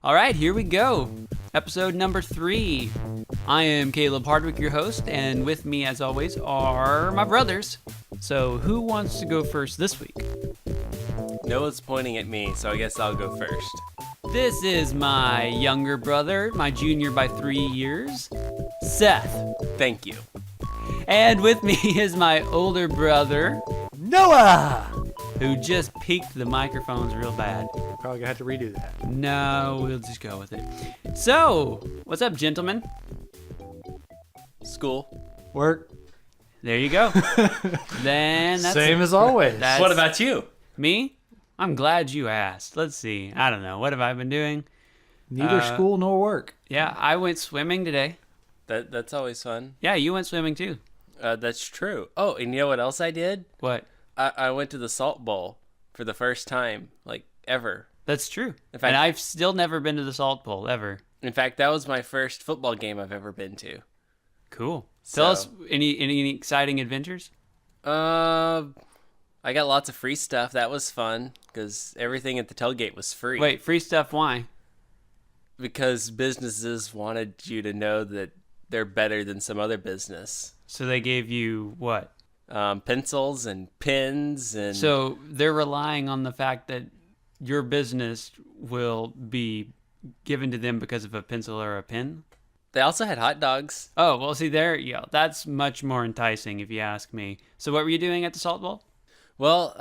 All right, here we go. Episode number 3. I am Caleb Hardwick, your host, and with me, as always, are my brothers. So, who wants to go first this week? Noah's pointing at me, so I guess I'll go first. This is my younger brother, my junior by 3 years, Seth. Thank you. And with me is my older brother, Noah! who just peaked the microphones real bad. Probably gonna have to redo that. No, we'll just go with it. So, what's up, gentlemen? School. Work. There you go. Then that's Same as always. That's What about you? me? I'm glad you asked. Let's see. I don't know. What have I been doing? Neither school nor work. Yeah, I went swimming today. That's always fun. Yeah, you went swimming too. That's true. Oh, and you know what else I did? What? I went to the Salt Bowl for the first time, like, ever. That's true. In fact- And I've still never been to the Salt Bowl, ever. In fact, that was my first football game I've ever been to. Cool. Tell So- us any exciting adventures? I got lots of free stuff. That was fun, because everything at the tailgate was free. Wait, free stuff, why? Because businesses wanted you to know that they're better than some other business. So they gave you what? Pencils and pens and... So they're relying on the fact that your business will be given to them because of a pencil or a pen? They also had hot dogs. Oh, well, see, there you go. That's much more enticing if you ask me. So what were you doing at the Salt Bowl? Well,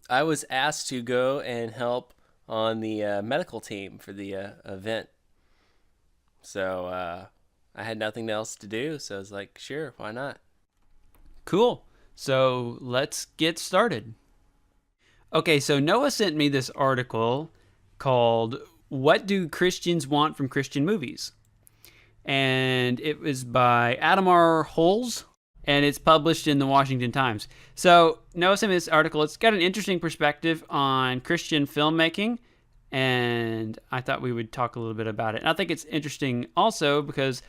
I was asked to go and help on the medical team for the event. So I had nothing else to do, so I was like, sure, why not? Cool. So let's get started. Okay, so Noah sent me this article called What Do Christians Want from Christian Movies? And it was by Adam R. Holes, and it's published in the Washington Times. So Noah sent me this article. It's got an interesting perspective on Christian filmmaking, and I thought we would talk a little bit about it. And I think it's interesting also because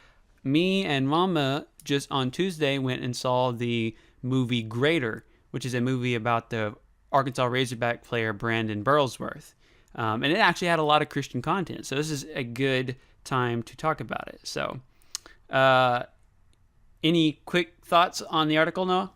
me and Mama just on Tuesday went and saw the movie Greater, which is a movie about the Arkansas Razorback player Brandon Burlsworth. And it actually had a lot of Christian content. So this is a good time to talk about it. So any quick thoughts on the article, Noah?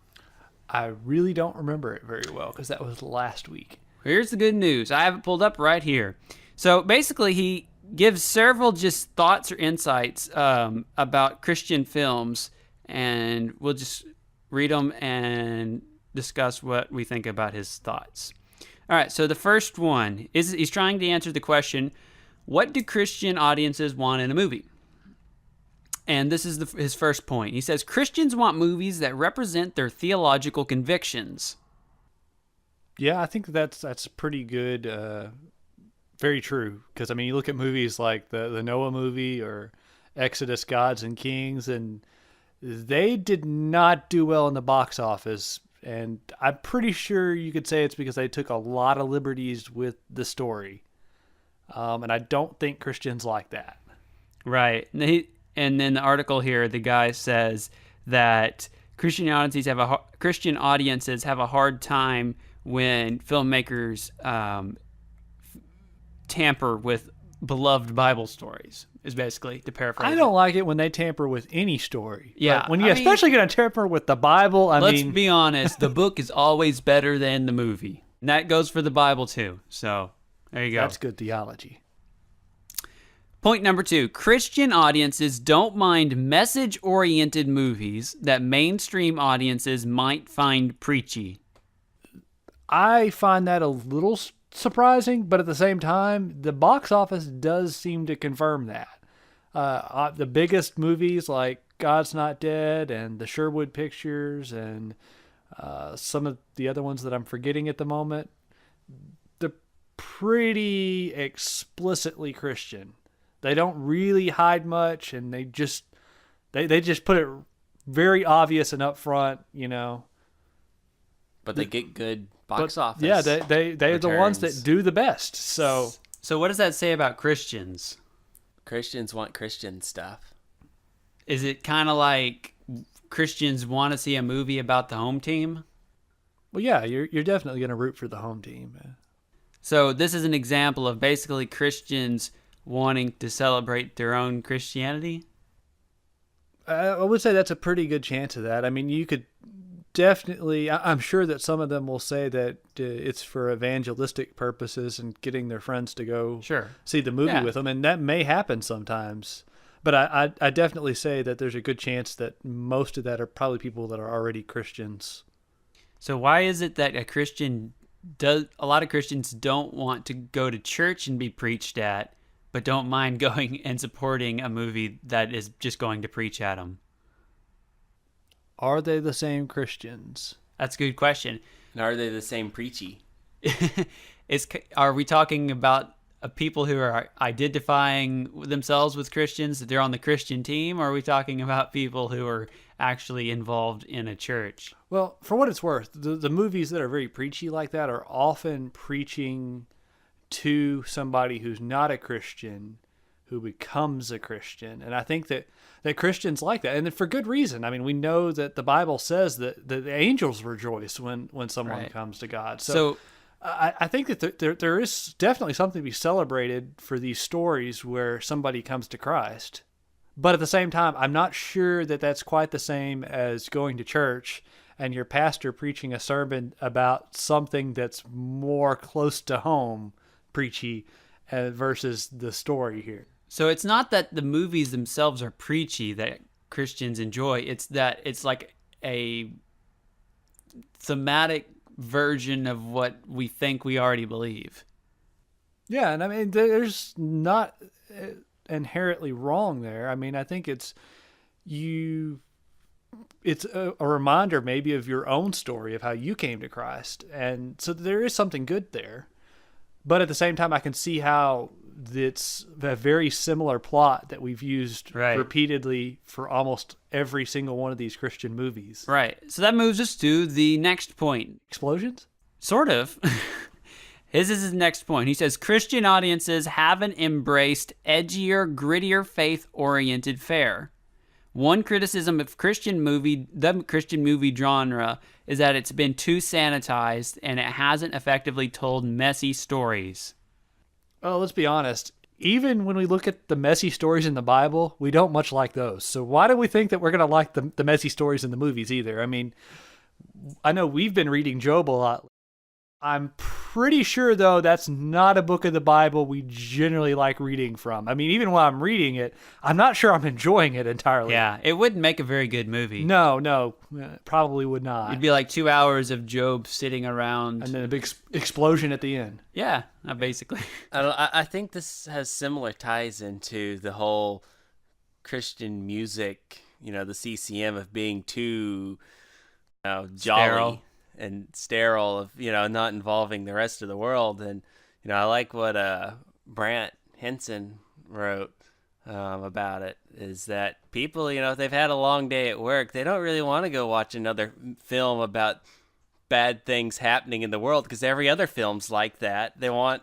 I really don't remember it very well because that was last week. Here's the good news. I have it pulled up right here. So basically, he gives several just thoughts or insights about Christian films, and we'll just read them and discuss what we think about his thoughts. All right, so the first one is he's trying to answer the question, what do Christian audiences want in a movie? And this is his first point. He says, Christians want movies that represent their theological convictions. Yeah, I think that's pretty good. Very true. Because, I mean, you look at movies like the Noah movie or Exodus, Gods and Kings, and they did not do well in the box office. And I'm pretty sure you could say it's because they took a lot of liberties with the story. And I don't think Christians like that. Right. And then the article here, the guy says that Christian audiences have a hard time when filmmakers tamper with beloved Bible stories, is basically to paraphrase. I don't like it when they tamper with any story. Yeah, But when you're especially going to tamper with the Bible, Let's be honest, the book is always better than the movie. And that goes for the Bible too. So there you go. That's good theology. Point number 2, Christian audiences don't mind message-oriented movies that mainstream audiences might find preachy. I find that a little surprising, but at the same time, the box office does seem to confirm that. The biggest movies like God's Not Dead and the Sherwood Pictures and some of the other ones that I'm forgetting at the moment, they're pretty explicitly Christian. They don't really hide much, and they just put it very obvious and upfront, you know. But they get good box office. Yeah, they're the ones that do the best. So what does that say about Christians? Christians want Christian stuff. Is it kind of like Christians want to see a movie about the home team? Well, yeah, you're definitely going to root for the home team. So this is an example of basically Christians wanting to celebrate their own Christianity? I would say that's a pretty good chance of that. I mean, you could definitely, I'm sure that some of them will say that it's for evangelistic purposes and getting their friends to go Sure. see the movie Yeah. with them, and that may happen sometimes. But I definitely say that there's a good chance that most of that are probably people that are already Christians. So why is it that a lot of Christians don't want to go to church and be preached at, but don't mind going and supporting a movie that is just going to preach at them? Are they the same Christians? That's a good question. And are they the same preachy? Are we talking about people who are identifying themselves with Christians, that they're on the Christian team, or are we talking about people who are actually involved in a church? Well, for what it's worth, the movies that are very preachy like that are often preaching to somebody who's not a Christian who becomes a Christian. And I think that Christians like that, and for good reason. I mean, we know that the Bible says that the angels rejoice when someone Right. comes to God. So I think that there is definitely something to be celebrated for these stories where somebody comes to Christ. But at the same time, I'm not sure that that's quite the same as going to church and your pastor preaching a sermon about something that's more close to home, preachy, versus the story here. So it's not that the movies themselves are preachy that Christians enjoy. It's that it's like a thematic version of what we think we already believe. Yeah, and I mean, there's not inherently wrong there. I mean, I think it's a reminder maybe of your own story of how you came to Christ. And so there is something good there. But at the same time, I can see how it's a very similar plot that we've used Right. repeatedly for almost every single one of these Christian movies. Right. So that moves us to the next point. Explosions? Sort of. His is his next point. He says Christian audiences haven't embraced edgier, grittier, faith-oriented fare. One criticism of the Christian movie genre is that it's been too sanitized and it hasn't effectively told messy stories. Oh, let's be honest. Even when we look at the messy stories in the Bible, we don't much like those. So why do we think that we're going to like the messy stories in the movies either? I mean, I know we've been reading Job a lot. I'm pretty sure, though, that's not a book of the Bible we generally like reading from. I mean, even while I'm reading it, I'm not sure I'm enjoying it entirely. Yeah, it wouldn't make a very good movie. No, probably would not. It'd be like 2 hours of Job sitting around. And then a big explosion at the end. Yeah, basically. I think this has similar ties into the whole Christian music, the CCM of being too jolly. Sterile. And sterile of not involving the rest of the world. And I like what Brant Henson wrote about it, is that people, if they've had a long day at work, they don't really want to go watch another film about bad things happening in the world, because every other film's like that. They want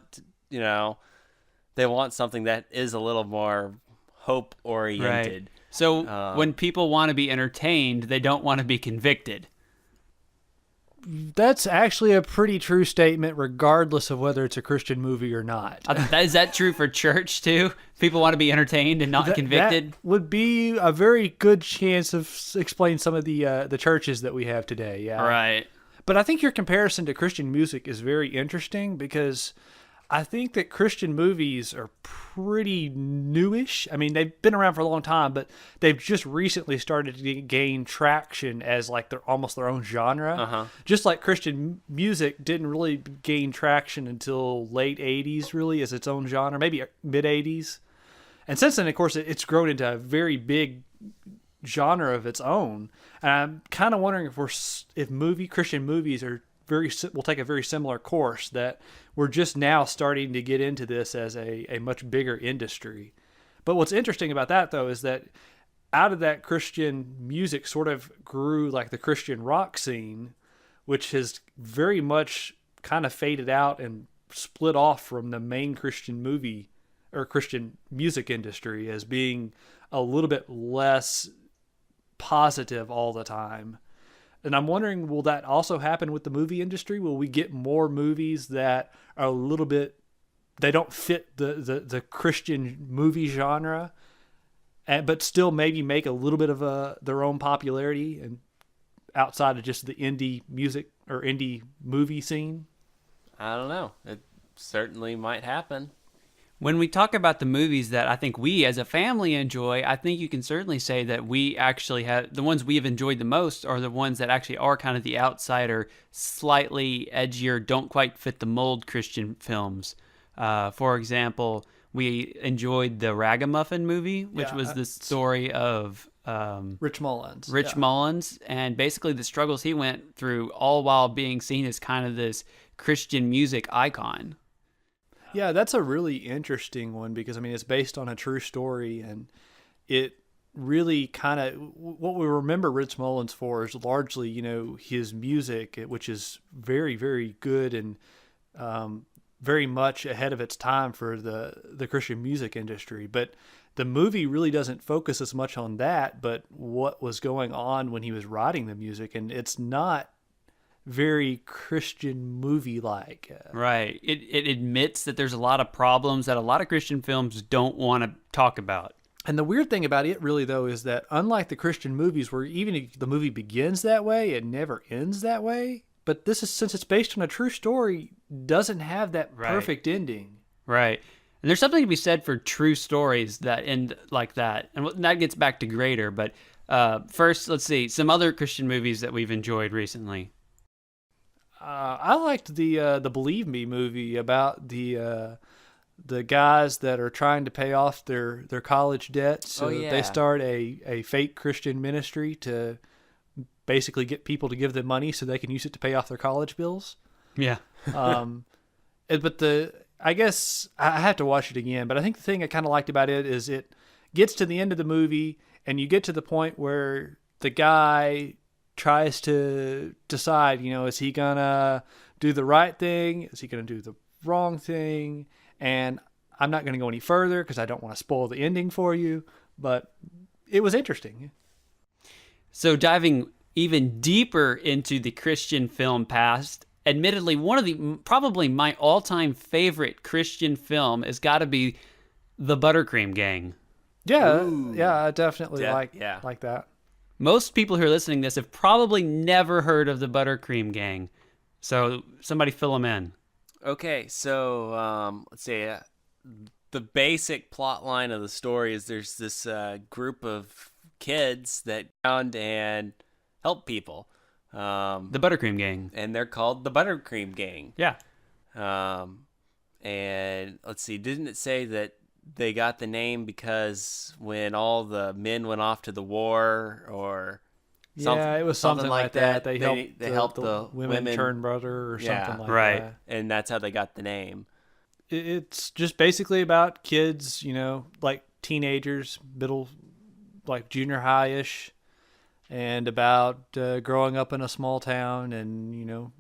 something that is a little more hope oriented. Right. So when people want to be entertained, they don't want to be convicted. That's actually a pretty true statement, regardless of whether it's a Christian movie or not. Is that true for church too? People want to be entertained and not convicted? That would be a very good chance of explaining some of the churches that we have today. Yeah. Right. But I think your comparison to Christian music is very interesting, because I think that Christian movies are pretty newish. I mean, they've been around for a long time, but they've just recently started to gain traction as like they're almost their own genre. Uh-huh. Just like Christian music didn't really gain traction until late 80s, really, as its own genre, maybe mid 80s. And since then, of course, it's grown into a very big genre of its own. And I'm kind of wondering if Christian movies will take a very similar course, that we're just now starting to get into this as a much bigger industry. But what's interesting about that, though, is that out of that, Christian music sort of grew like the Christian rock scene, which has very much kind of faded out and split off from the main Christian movie or Christian music industry as being a little bit less positive all the time. And I'm wondering, will that also happen with the movie industry? Will we get more movies that are a little bit they don't fit the Christian movie genre, but still maybe make a little bit of their own popularity and outside of just the indie music or indie movie scene? I don't know. It certainly might happen. When we talk about the movies that I think we as a family enjoy, I think you can certainly say that we actually have the ones we've enjoyed the most are the ones that actually are kind of the outsider, slightly edgier, don't quite fit the mold Christian films. For example, we enjoyed the Ragamuffin movie, which was the story of Rich Mullins. Rich Mullins, and basically the struggles he went through, all while being seen as kind of this Christian music icon. Yeah, that's a really interesting one because, I mean, it's based on a true story, and it really kind of, what we remember Rich Mullins for is largely, you know, his music, which is very, very good and very much ahead of its time for the Christian music industry. But the movie really doesn't focus as much on that, but what was going on when he was writing the music, and it's not very Christian movie-like. Right. It admits that there's a lot of problems that a lot of Christian films don't want to talk about. And the weird thing about it really, though, is that unlike the Christian movies where even if the movie begins that way, it never ends that way. But this is, since it's based on a true story, doesn't have that perfect ending. Right. And there's something to be said for true stories that end like that. And that gets back to Greater. But first, let's see, some other Christian movies that we've enjoyed recently. I liked the Believe Me movie about the guys that are trying to pay off their college debt. So they start a fake Christian ministry to basically get people to give them money so they can use it to pay off their college bills. Yeah. But I guess I have to watch it again, but I think the thing I kind of liked about it is it gets to the end of the movie and you get to the point where the guy tries to decide, you know, is he gonna do the right thing? Is he gonna do the wrong thing? And I'm not gonna go any further because I don't want to spoil the ending for you, but it was interesting. So diving even deeper into the Christian film past, admittedly, one of the probably my all-time favorite Christian film has got to be The Buttercream Gang. Yeah, Ooh. yeah, I definitely like that. Most people who are listening to this have probably never heard of The Buttercream Gang. So somebody fill them in. Okay, so let's see. The basic plot line of the story is there's this group of kids that found and help people. The Buttercream Gang. And they're called the Buttercream Gang. Yeah. And let's see, didn't it say that they got the name because when all the men went off to the war or something? Yeah, it was something like that. They helped the women turn brother or something like that. And that's how they got the name. It's just basically about kids, you know, like teenagers, middle, like junior high-ish, and about growing up in a small town and, you know,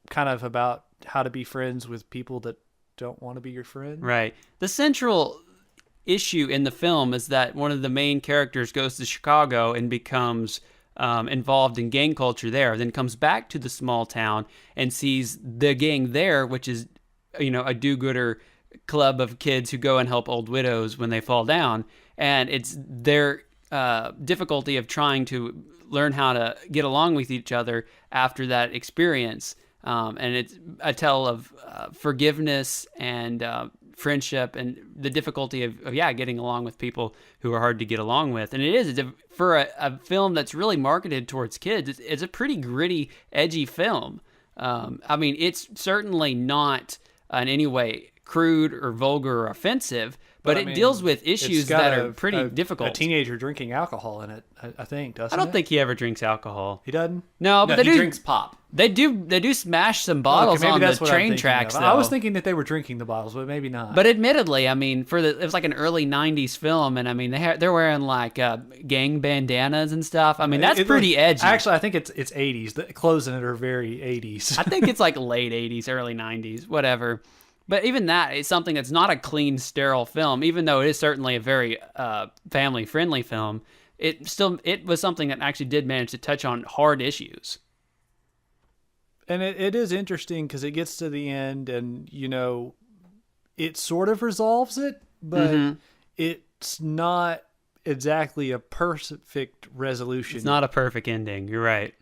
kind of about how to be friends with people that don't want to be your friend. Right. The central issue in the film is that one of the main characters goes to Chicago and becomes involved in gang culture there, then comes back to the small town and sees the gang there, which is, you know, a do-gooder club of kids who go and help old widows when they fall down. And it's their difficulty of trying to learn how to get along with each other after that experience. And it's a tale of forgiveness and friendship and the difficulty of getting along with people who are hard to get along with. And it is, for a film that's really marketed towards kids, it's a pretty gritty, edgy film. I mean, it's certainly not in any way crude or vulgar or offensive, but it deals with issues that are pretty difficult. A teenager drinking alcohol in it, I think, doesn't it? I don't think he ever drinks alcohol. He doesn't? No, but he drinks pop. They do smash some bottles on the train tracks, though. I was thinking that they were drinking the bottles, but maybe not. But admittedly, I mean, it was like an early '90s film, and I mean they're wearing like gang bandanas and stuff. I mean that's pretty edgy. Actually, I think it's '80s. The clothes in it are very '80s. I think it's like late '80s, early '90s, whatever. But even that is something that's not a clean, sterile film, even though it is certainly a very family-friendly film. It was something that actually did manage to touch on hard issues. And it is interesting because it gets to the end and, you know, it sort of resolves it, but it's not exactly a perfect resolution. It's not a perfect ending. You're right.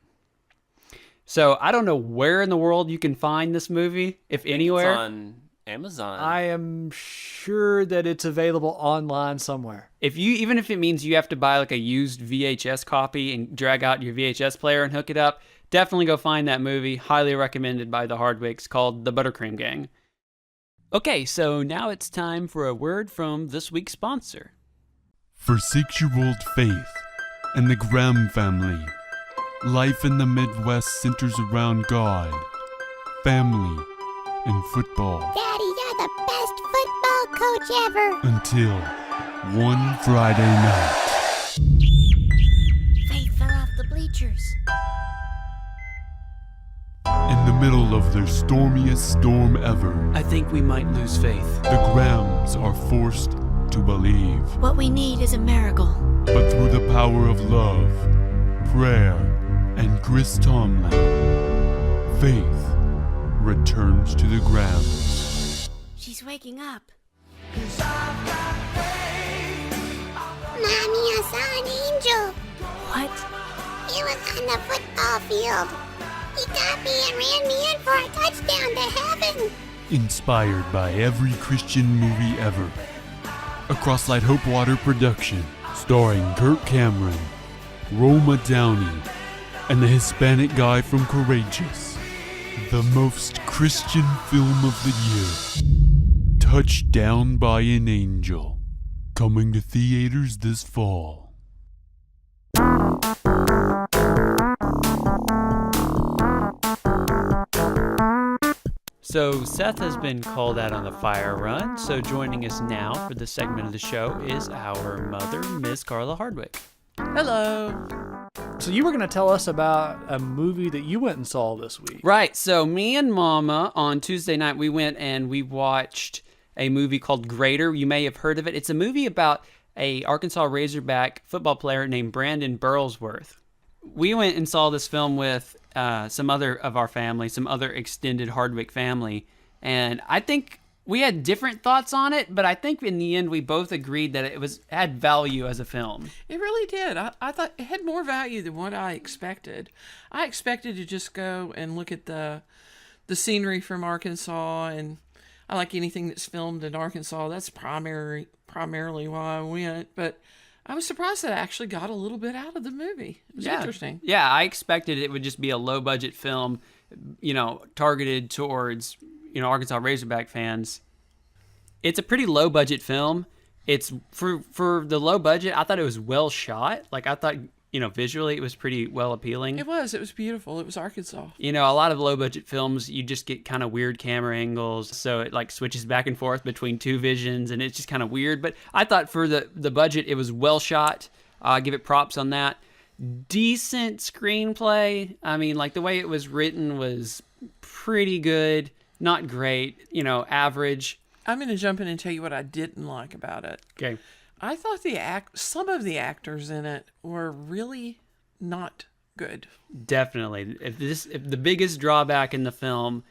So I don't know where in the world you can find this movie, if anywhere. It's on Amazon. I am sure that it's available online somewhere. Even if it means you have to buy like a used VHS copy and drag out your VHS player and hook it up, definitely go find that movie. Highly recommended by the Hardwicks, called The Buttercream Gang. Okay, so now it's time for a word from this week's sponsor. For 6-year-old Faith and the Graham family, life in the Midwest centers around God, family, and football. Daddy, you're the best football coach ever. Until one Friday night. Faith fell off the bleachers. In the middle of their stormiest storm ever, I think we might lose faith. the Grahams are forced to believe. What we need is a miracle. But through the power of love, prayer, and Chris Tomlin, faith returns to the Grahams. She's waking up. Mommy, I saw an angel. What? He was on the football field. He got me and ran me in for a touchdown to heaven. Inspired by every Christian movie ever. A Crosslight Hopewater production, starring Kirk Cameron, Roma Downey, and the Hispanic guy from Courageous. The most Christian film of the year. Touched Down by an Angel. Coming to theaters this fall. So Seth has been called out on the fire run, so joining us now for this segment of the show is our mother, Miz Carla Hardwick. Hello. So you were going to tell us about a movie that you went and saw this week. Right, so me and Mama on Tuesday night, we went and we watched a movie called Greater. You may have heard of it. It's a movie about a Arkansas Razorback football player named Brandon Burlsworth. We went and saw this film with some other of our family, some other extended Hardwick family, and I think we had different thoughts on it, but I think in the end we both agreed that it had value as a film. It really did. I thought it had more value than what I expected. I expected to just go and look at the scenery from Arkansas, and I like anything that's filmed in Arkansas. That's primarily why I went, but I was surprised that I actually got a little bit out of the movie. It was interesting. Yeah, I expected it would just be a low-budget film, targeted towards, Arkansas Razorback fans. It's a pretty low-budget film. It's, for the low budget, I thought it was well shot. Like, I thought, visually it was pretty well appealing. It was beautiful. It was Arkansas. A lot of low-budget films, you just get kind of weird camera angles, so it, switches back and forth between two visions, and it's just kind of weird. But I thought for the budget, it was well shot. I give it props on that. Decent screenplay. I mean, the way it was written was pretty good. Not great, average. I'm going to jump in and tell you what I didn't like about it. Okay. I thought some of the actors in it were really not good. Definitely. If the biggest drawback in the film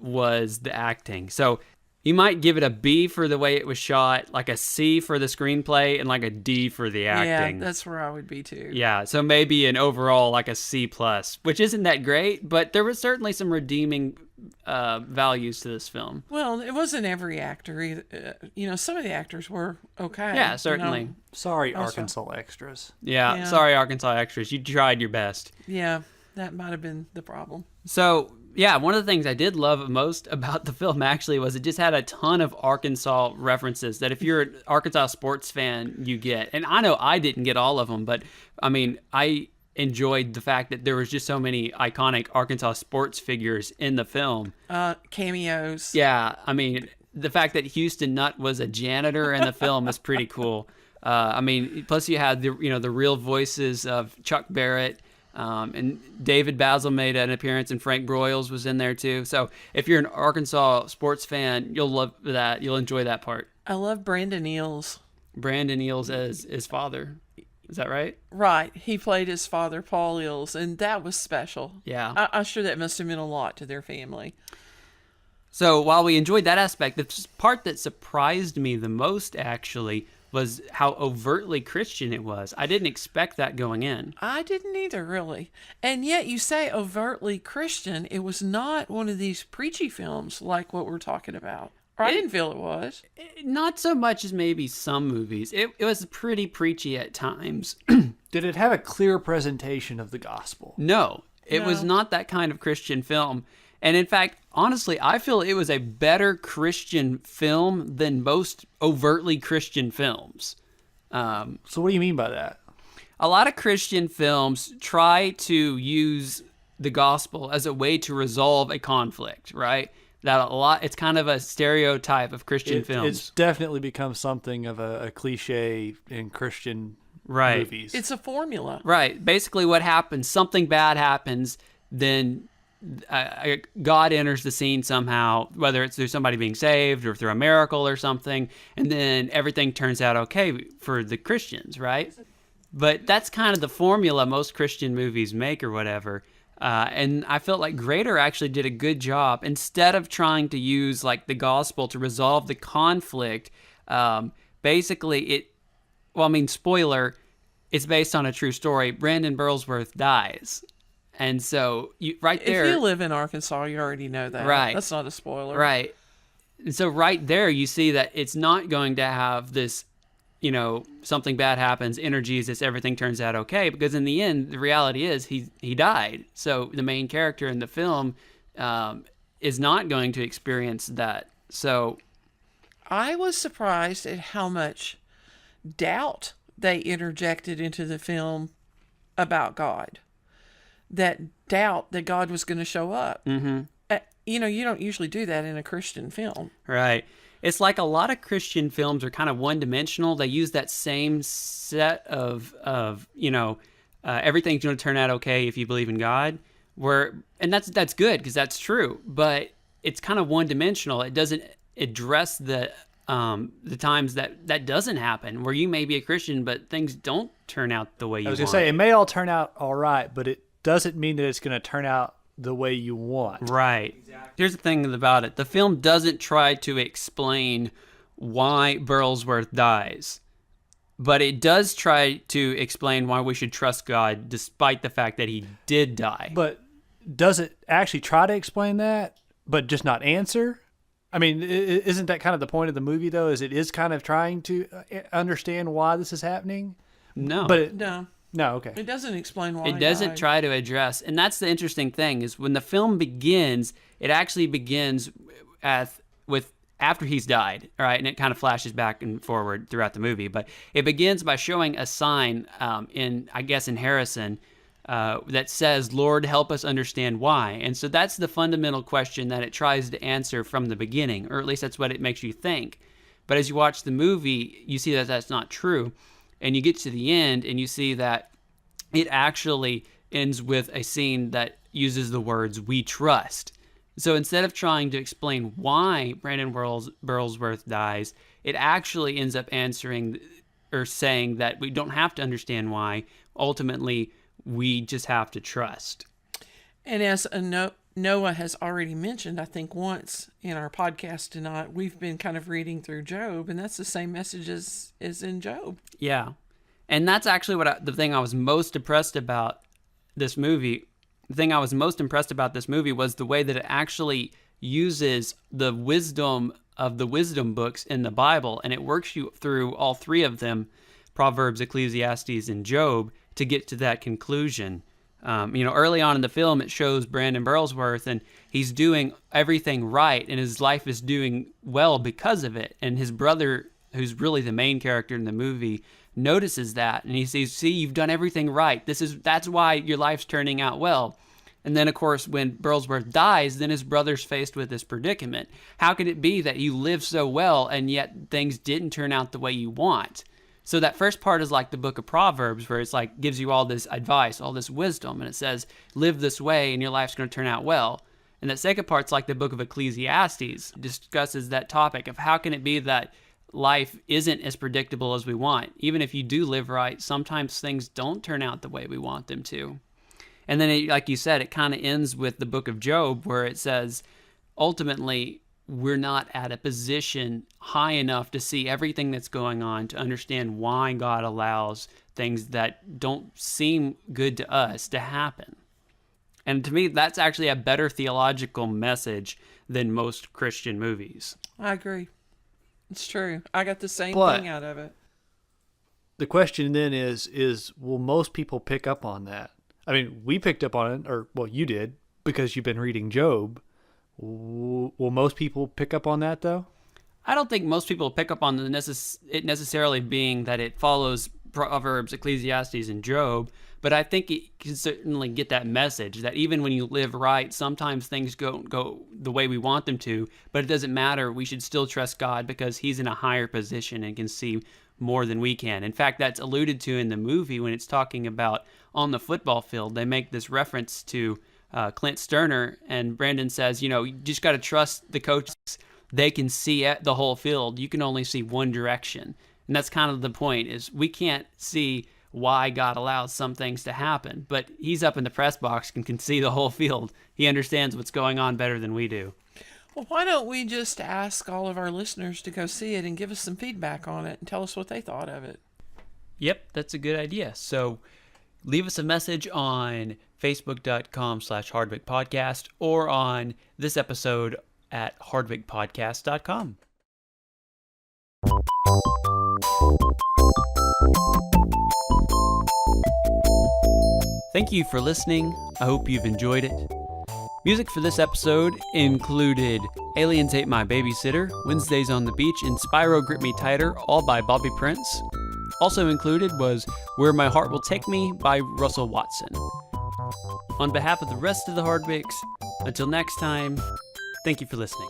was the acting. So you might give it a B for the way it was shot, like a C for the screenplay, and a D for the acting. Yeah, that's where I would be too. Yeah, so maybe an overall a C+, which isn't that great, but there was certainly some redeeming values to this film. Well, it wasn't every actor either. Some of the actors were okay. Yeah, certainly. Sorry, Arkansas extras. Yeah, sorry, Arkansas extras. You tried your best. Yeah, that might have been the problem. So, yeah, one of the things I did love most about the film actually was it just had a ton of Arkansas references that if you're an Arkansas sports fan, you get. And I know I didn't get all of them, but I mean, I enjoyed the fact that there was just so many iconic Arkansas sports figures in the film. Cameos. Yeah, I mean, the fact that Houston Nutt was a janitor in the film is pretty cool. Plus you had the real voices of Chuck Barrett, and David Basil made an appearance, and Frank Broyles was in there too. So if you're an Arkansas sports fan, you'll love that. You'll enjoy that part. I love Brandon Eels. Brandon Eels as his father. Is that right? Right. He played his father, Paul Eels, and that was special. Yeah. I'm sure that must have meant a lot to their family. So while we enjoyed that aspect, the part that surprised me the most actually was how overtly Christian it was. I didn't expect that going in. I didn't either, really. And yet you say overtly Christian. It was not one of these preachy films like what we're talking about. Or I didn't feel it was. Not so much as maybe some movies. It was pretty preachy at times. Did it have a clear presentation of the gospel? No, it was not that kind of Christian film. And in fact, honestly, I feel it was a better Christian film than most overtly Christian films. So what do you mean by that? A lot of Christian films try to use the gospel as a way to resolve a conflict, right? It's kind of a stereotype of Christian films. It's definitely become something of a cliche in Christian movies. It's a formula. Right. Basically what happens, something bad happens, then God enters the scene somehow, whether it's through somebody being saved or through a miracle or something, and then everything turns out okay for the Christians, right? But that's kind of the formula most Christian movies make or whatever. And I felt like Grader actually did a good job. Instead of trying to use like the gospel to resolve the conflict, basically spoiler, it's based on a true story. Brandon Burlsworth dies. And so, right there... If you live in Arkansas, you already know that. Right. That's not a spoiler. Right. And so right there, you see that it's not going to have this, something bad happens, enter Jesus, everything turns out okay. Because in the end, the reality is he died. So the main character in the film is not going to experience that. So... I was surprised at how much doubt they interjected into the film about God. That doubt that God was going to show up. Mm-hmm. You don't usually do that in a Christian film. Right. It's like a lot of Christian films are kind of one-dimensional. They use that same set of everything's going to turn out okay if you believe in God. And that's good because that's true. But it's kind of one-dimensional. It doesn't address the times that doesn't happen, where you may be a Christian, but things don't turn out the way you want. I was going to say, it may all turn out all right, but it doesn't mean that it's going to turn out the way you want. Right. Exactly. Here's the thing about it. The film doesn't try to explain why Burlsworth dies, but it does try to explain why we should trust God despite the fact that he did die. But does it actually try to explain that, but just not answer? I mean, isn't that kind of the point of the movie, though, is it is kind of trying to understand why this is happening? No. No, okay. It doesn't explain why. It doesn't try to address, and that's the interesting thing, is when the film begins, it actually begins with after he's died, all right, and it kind of flashes back and forward throughout the movie, but it begins by showing a sign in Harrison that says, "Lord, help us understand why." And so that's the fundamental question that it tries to answer from the beginning, or at least that's what it makes you think. But as you watch the movie, you see that that's not true. And you get to the end and you see that it actually ends with a scene that uses the words, "we trust." So instead of trying to explain why Brandon Burlsworth dies, it actually ends up answering or saying that we don't have to understand why. Ultimately, we just have to trust. And as Noah has already mentioned, I think once in our podcast tonight, we've been kind of reading through Job, and that's the same message as in Job. Yeah. And that's actually the thing I was most impressed about this movie. The thing I was most impressed about this movie was the way that it actually uses the wisdom of the wisdom books in the Bible, and it works you through all three of them, Proverbs, Ecclesiastes, and Job, to get to that conclusion. Early on in the film, it shows Brandon Burlsworth, and he's doing everything right, and his life is doing well because of it. And his brother, who's really the main character in the movie, notices that, and he says, "See, you've done everything right. That's why your life's turning out well." And then, of course, when Burlsworth dies, then his brother's faced with this predicament. How can it be that you live so well, and yet things didn't turn out the way you want? So that first part is like the book of Proverbs, where it's like gives you all this advice, all this wisdom, and it says, live this way and your life's going to turn out well. And that second part's like the book of Ecclesiastes, discusses that topic of how can it be that life isn't as predictable as we want. Even if you do live right, sometimes things don't turn out the way we want them to. And then, like you said, it kind of ends with the book of Job, where it says, ultimately, we're not at a position high enough to see everything that's going on, to understand why God allows things that don't seem good to us to happen. And to me, that's actually a better theological message than most Christian movies. I agree. It's true. I got the same But- thing out of it. The question then is will most people pick up on that? I mean, we picked up on it, or well, you did because you've been reading Job. Will most people pick up on that though? I don't think most people pick up on it necessarily being that it follows Proverbs, Ecclesiastes, and Job, but I think it can certainly get that message that even when you live right, sometimes things don't go the way we want them to, but it doesn't matter. We should still trust God because he's in a higher position and can see more than we can. In fact, that's alluded to in the movie when it's talking about on the football field. They make this reference to Clint Sterner, and Brandon says, you just got to trust the coaches. They can see the whole field. You can only see one direction. And that's kind of the point, is we can't see why God allows some things to happen, but he's up in the press box and can see the whole field. He understands what's going on better than we do. Well, why don't we just ask all of our listeners to go see it and give us some feedback on it and tell us what they thought of it? Yep, that's a good idea. So leave us a message on facebook.com/Hardwick Podcast or on this episode at hardwickpodcast.com. Thank you for listening. I hope you've enjoyed it. Music for this episode included Aliens Ate My Babysitter, Wednesdays on the Beach, and Spyro Grip Me Tighter, all by Bobby Prince. Also included was Where My Heart Will Take Me by Russell Watson. On behalf of the rest of the Hardwicks, until next time, thank you for listening.